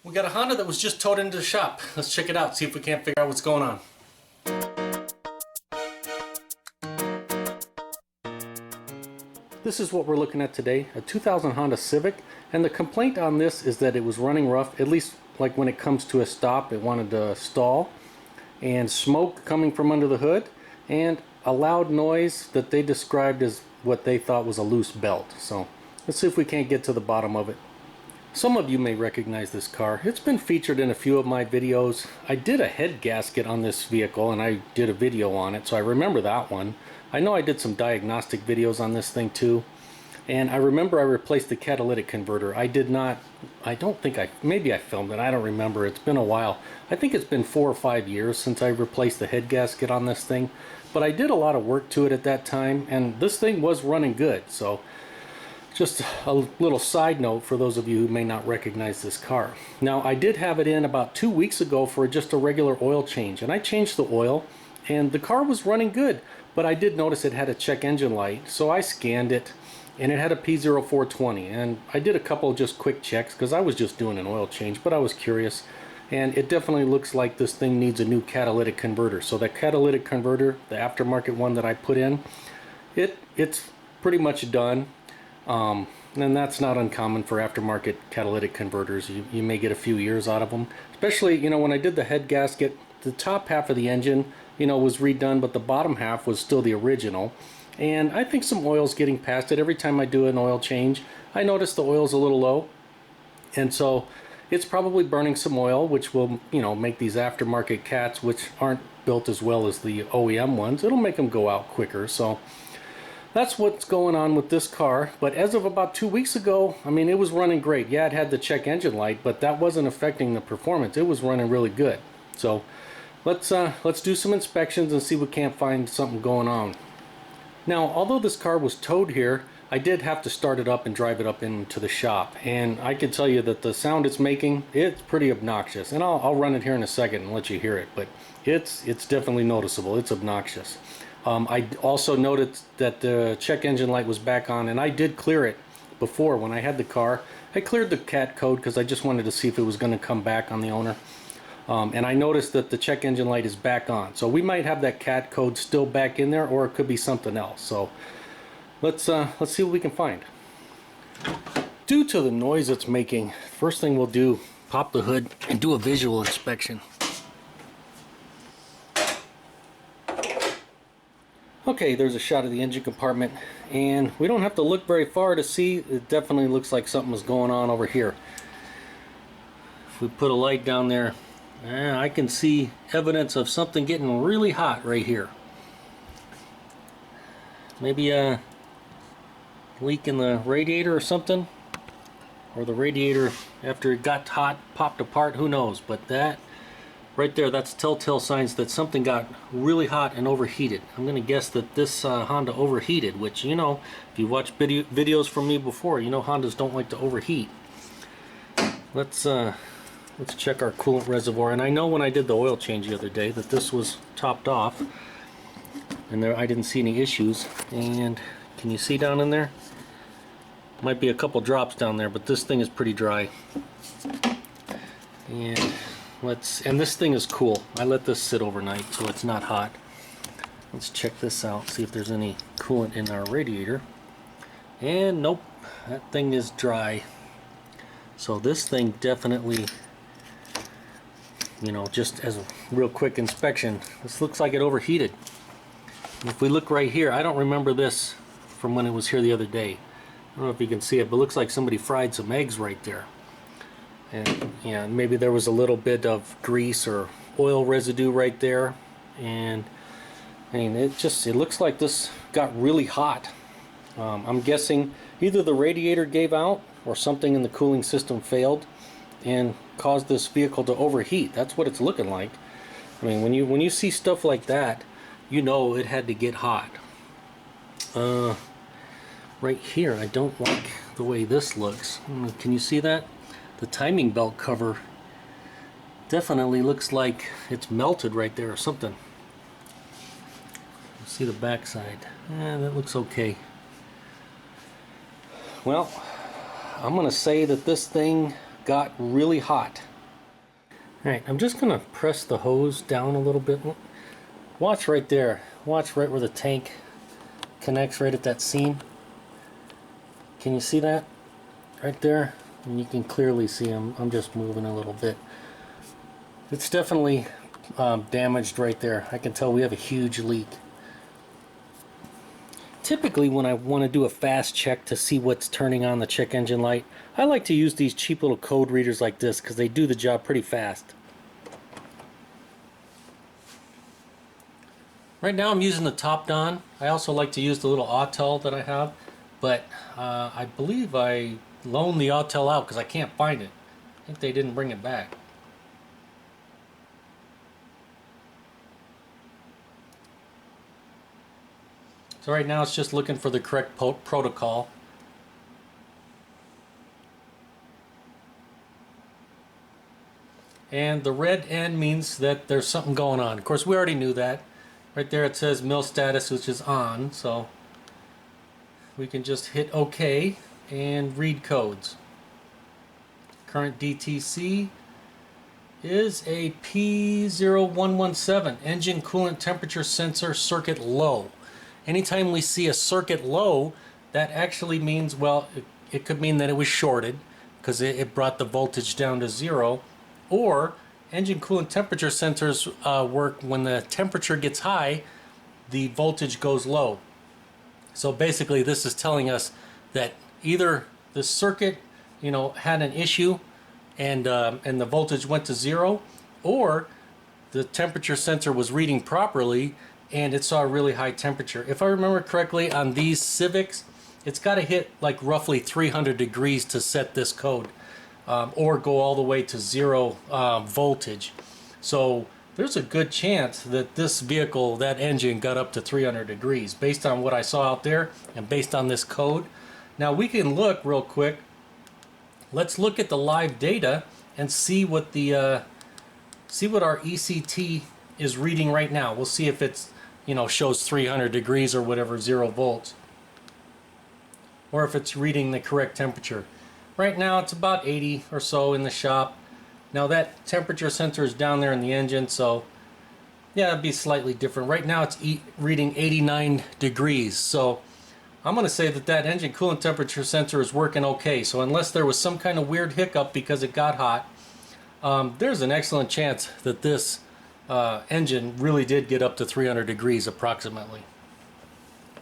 We got a Honda that was just towed into the shop. Let's check it out, see if we can't figure out what's going on. This is what we're looking at today, a 2000 Honda Civic, and the complaint on this is that it was running rough, at least like when it comes to a stop, it wanted to stall, and smoke coming from under the hood, and a loud noise that they described as what they thought was a loose belt. So let's see if we can't get to the bottom of it. Some of you may recognize this car. It's been featured in a few of my videos. I did a head gasket on this vehicle and I did a video on it, so I remember that one. I know I did some diagnostic videos on this thing too. And I remember I replaced the catalytic converter. I don't think maybe I filmed it, I don't remember. It's been a while. I think it's been 4 or 5 years since I replaced the head gasket on this thing. But I did a lot of work to it at that time, and this thing was running good. So just a little side note for those of you who may not recognize this car. Now, I did have it in about 2 weeks ago for just a regular oil change, and I changed the oil and the car was running good, but I did notice it had a check engine light, so I scanned it and it had a P0420, and I did a couple just quick checks because I was just doing an oil change, but I was curious, and it definitely looks like this thing needs a new catalytic converter. So that catalytic converter, the aftermarket one that I put in, it's pretty much done. And that's not uncommon for aftermarket catalytic converters. You may get a few years out of them, especially, you know, when I did the head gasket, the top half of the engine, you know, was redone, but the bottom half was still the original. And I think some oil's getting past it. Every time I do an oil change, I notice the oil's a little low, and so it's probably burning some oil, which will, you know, make these aftermarket cats, which aren't built as well as the OEM ones, it'll make them go out quicker. So that's what's going on with this car. But as of about 2 weeks ago, I mean, it was running great. Yeah, it had the check engine light, but that wasn't affecting the performance. It was running really good. So let's do some inspections and see if we can't find something going on. Now, although this car was towed here, I did have to start it up and drive it up into the shop, and I can tell you that the sound it's making, it's pretty obnoxious. And I'll run it here in a second and let you hear it, but it's definitely noticeable. It's obnoxious. I also noticed that the check engine light was back on, and I did clear it before when I had the car. I cleared the cat code because I just wanted to see if it was going to come back on the owner. And I noticed that the check engine light is back on. So we might have that cat code still back in there, or it could be something else. So let's see what we can find. Due to the noise it's making, first thing we'll do, pop the hood and do a visual inspection. Okay, there's a shot of the engine compartment, and we don't have to look very far to see. It definitely looks like something was going on over here. If we put a light down there, I can see evidence of something getting really hot right here. Maybe a leak in the radiator or something, or the radiator after it got hot popped apart, who knows. But that right there, that's telltale signs that something got really hot and overheated. I'm gonna guess that this Honda overheated, which, you know, if you watch videos from me before, you know Hondas don't like to overheat. Let's check our coolant reservoir. And I know when I did the oil change the other day that this was topped off, and there I didn't see any issues. And can you see down in there? Might be a couple drops down there, but this thing is pretty dry. And this thing is cool. I let this sit overnight so it's not hot. Let's check this out, see if there's any coolant in our radiator. And nope, that thing is dry. So this thing definitely, you know, just as a real quick inspection, this looks like it overheated. And if we look right here, I don't remember this from when it was here the other day. I don't know if you can see it, but it looks like somebody fried some eggs right there. And yeah, maybe there was a little bit of grease or oil residue right there. And I mean, it looks like this got really hot. I'm guessing either the radiator gave out or something in the cooling system failed and caused this vehicle to overheat. That's what it's looking like. I mean, when you see stuff like that, you know it had to get hot. Right here, I don't like the way this looks. Can you see that? The timing belt cover definitely looks like it's melted right there or something. See the back side. That looks okay. Well, I'm gonna say that this thing got really hot. Alright, I'm just going to press the hose down a little bit. Watch right there. Watch right where the tank connects right at that seam. Can you see that? Right there? And you can clearly see I'm just moving a little bit. It's definitely damaged right there. I can tell we have a huge leak. Typically when I want to do a fast check to see what's turning on the check engine light, I like to use these cheap little code readers like this because they do the job pretty fast. Right now I'm using the top Don. I also like to use the little Autel that I have, but I believe I loaned the Autel out because I can't find it. I think they didn't bring it back. So right now it's just looking for the correct protocol. And the red end means that there's something going on. Of course, we already knew that. Right there it says mill status, which is on, so we can just hit OK and read codes. Current DTC is a P0117, engine coolant temperature sensor circuit low. Anytime we see a circuit low, that actually means, well, it could mean that it was shorted because it brought the voltage down to 0, or engine coolant temperature sensors work when the temperature gets high, the voltage goes low. So basically this is telling us that either the circuit, you know, had an issue and the voltage went to 0, or the temperature sensor was reading properly and it saw a really high temperature. If I remember correctly, on these Civics, it's got to hit like roughly 300 degrees to set this code. Or go all the way to 0 voltage. So there's a good chance that this vehicle, that engine, got up to 300 degrees based on what I saw out there and based on this code. Now we can look real quick. Let's look at the live data and see what the see what our ECT is reading right now. We'll see if it's, you know, shows 300 degrees or whatever, 0 volts, or if it's reading the correct temperature. Right now it's about 80 or so in the shop. Now that temperature sensor is down there in the engine, so yeah, it'd be slightly different. Right now it's reading 89 degrees, so I'm going to say that that engine coolant temperature sensor is working okay. So unless there was some kind of weird hiccup because it got hot, there's an excellent chance that this engine really did get up to 300 degrees approximately.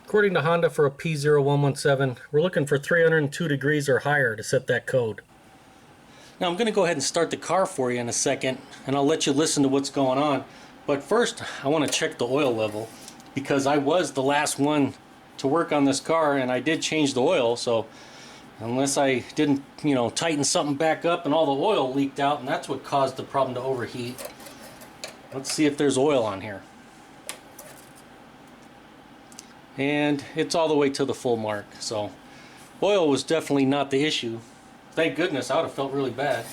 According to Honda, for a P0117, we're looking for 302 degrees or higher to set that code. Now I'm going to go ahead and start the car for you in a second, and I'll let you listen to what's going on. But first, I want to check the oil level, because I was the last one to work on this car, and I did change the oil, so unless I didn't, you know, tighten something back up and all the oil leaked out, and that's what caused the problem to overheat. Let's see if there's oil on here. And it's all the way to the full mark, so oil was definitely not the issue. Thank goodness, I would have felt really bad.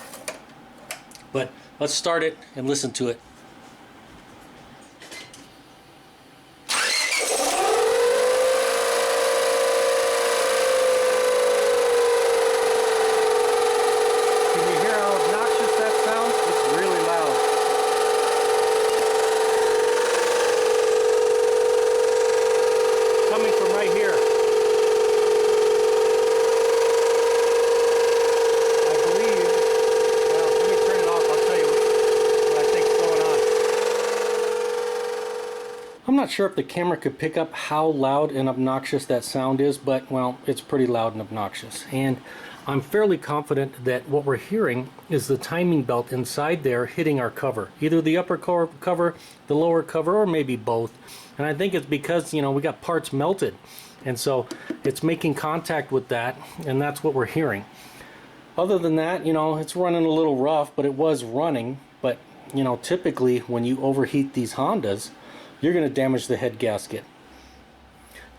But let's start it and listen to it. Can you hear how obnoxious that sounds? It's really loud. Coming from right here. I believe, well, let me turn it off, I'll tell you what I think's going on. I'm not sure if the camera could pick up how loud and obnoxious that sound is, but, well, it's pretty loud and obnoxious. And I'm fairly confident that what we're hearing is the timing belt inside there hitting our cover. Either the upper cover, the lower cover, or maybe both. And I think it's because, you know, we got parts melted. And so it's making contact with that, and that's what we're hearing. Other than that, you know, it's running a little rough, but it was running. But, you know, typically when you overheat these Hondas, you're going to damage the head gasket.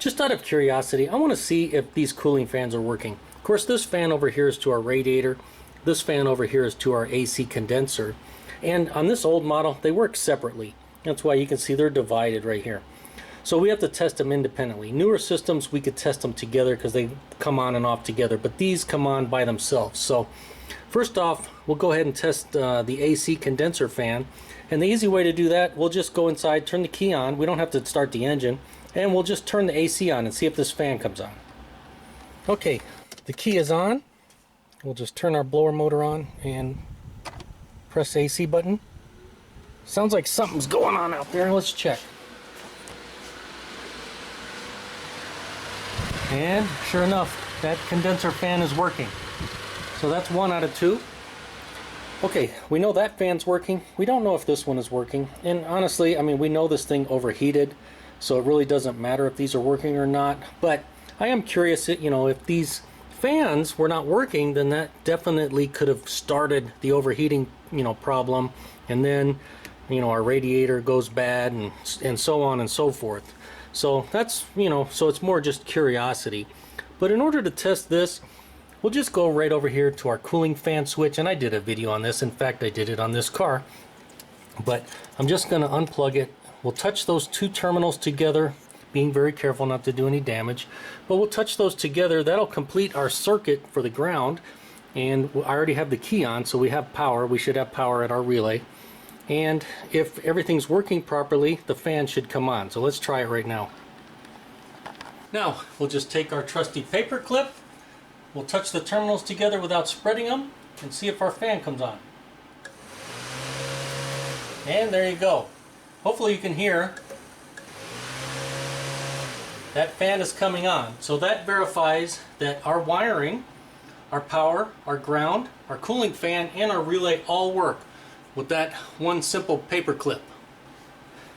Just out of curiosity, I want to see if these cooling fans are working. Of course, this fan over here is to our radiator. This fan over here is to our AC condenser. And on this old model, they work separately. That's why you can see they're divided right here. So we have to test them independently. Newer systems, we could test them together because they come on and off together, but these come on by themselves. So first off, we'll go ahead and test the AC condenser fan. And the easy way to do that, we'll just go inside, turn the key on. We don't have to start the engine. And we'll just turn the AC on and see if this fan comes on. Okay, the key is on. We'll just turn our blower motor on and press the AC button. Sounds like something's going on out there. Let's check. And sure enough, that condenser fan is working. So that's 1 out of 2. Okay, we know that fan's working. We don't know if this one is working. And honestly, I mean, we know this thing overheated, so it really doesn't matter if these are working or not. But I am curious, you know, if these fans were not working, then that definitely could have started the overheating, you know, problem. And then, you know, our radiator goes bad and so on and so forth. So that's, you know, so it's more just curiosity. But in order to test this, we'll just go right over here to our cooling fan switch, and I did a video on this. In fact, I did it on this car. But I'm just going to unplug it. We'll touch those 2 terminals together, being very careful not to do any damage. But we'll touch those together. That'll complete our circuit for the ground. And I already have the key on, so we have power. We should have power at our relay. And if everything's working properly, the fan should come on. So let's try it right now. Now, we'll just take our trusty paper clip. We'll touch the terminals together without spreading them and see if our fan comes on. And there you go. Hopefully you can hear that fan is coming on. So that verifies that our wiring, our power, our ground, our cooling fan, and our relay all work with that one simple paper clip.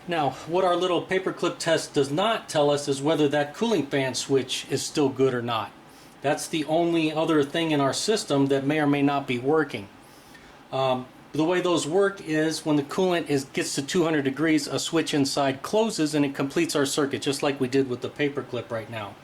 Now, what our little paper clip test does not tell us is whether that cooling fan switch is still good or not. That's the only other thing in our system that may or may not be working. The way those work is when the coolant gets to 200 degrees, a switch inside closes and it completes our circuit, just like we did with the paper clip right now.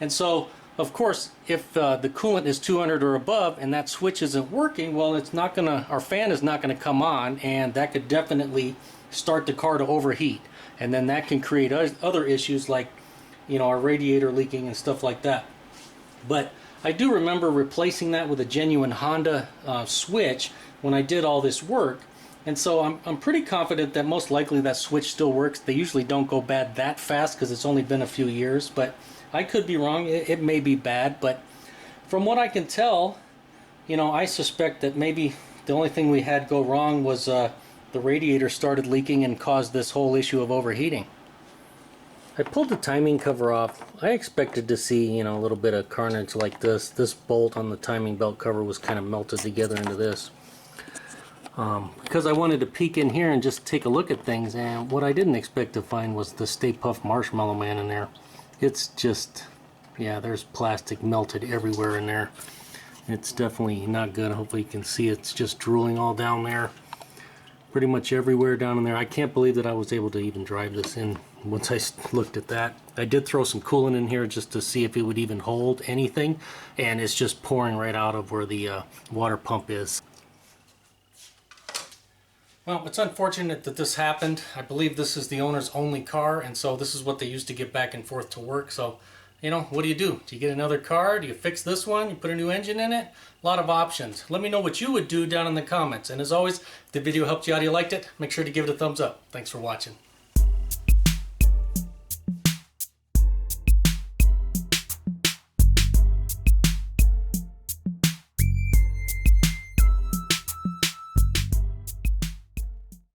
And so, of course, if the coolant is 200 or above and that switch isn't working, well, it's not gonna, our fan is not gonna come on, and that could definitely start the car to overheat. And then that can create other issues like, you know, our radiator leaking and stuff like that. But I do remember replacing that with a genuine Honda switch when I did all this work, and so I'm pretty confident that most likely that switch still works. They usually don't go bad that fast because it's only been a few years, but I could be wrong. It may be bad, but from what I can tell, you know, I suspect that maybe the only thing we had go wrong was the radiator started leaking and caused this whole issue of overheating. I pulled the timing cover off. I expected to see, you know, a little bit of carnage like this. This bolt on the timing belt cover was kind of melted together into this. Because I wanted to peek in here and just take a look at things, and what I didn't expect to find was the Stay Puft Marshmallow Man in there. It's just, yeah, there's plastic melted everywhere in there. It's definitely not good. Hopefully you can see it's just drooling all down there. Pretty much everywhere down in there. I can't believe that I was able to even drive this in once I looked at that. I did throw some coolant in here just to see if it would even hold anything, and it's just pouring right out of where the water pump is. Well, it's unfortunate that this happened. I believe this is the owner's only car, and so this is what they used to get back and forth to work. So, you know, what do? Do you get another car? Do you fix this one? You put a new engine in it? A lot of options. Let me know what you would do down in the comments. And as always, if the video helped you out, you liked it, make sure to give it a thumbs up. Thanks for watching.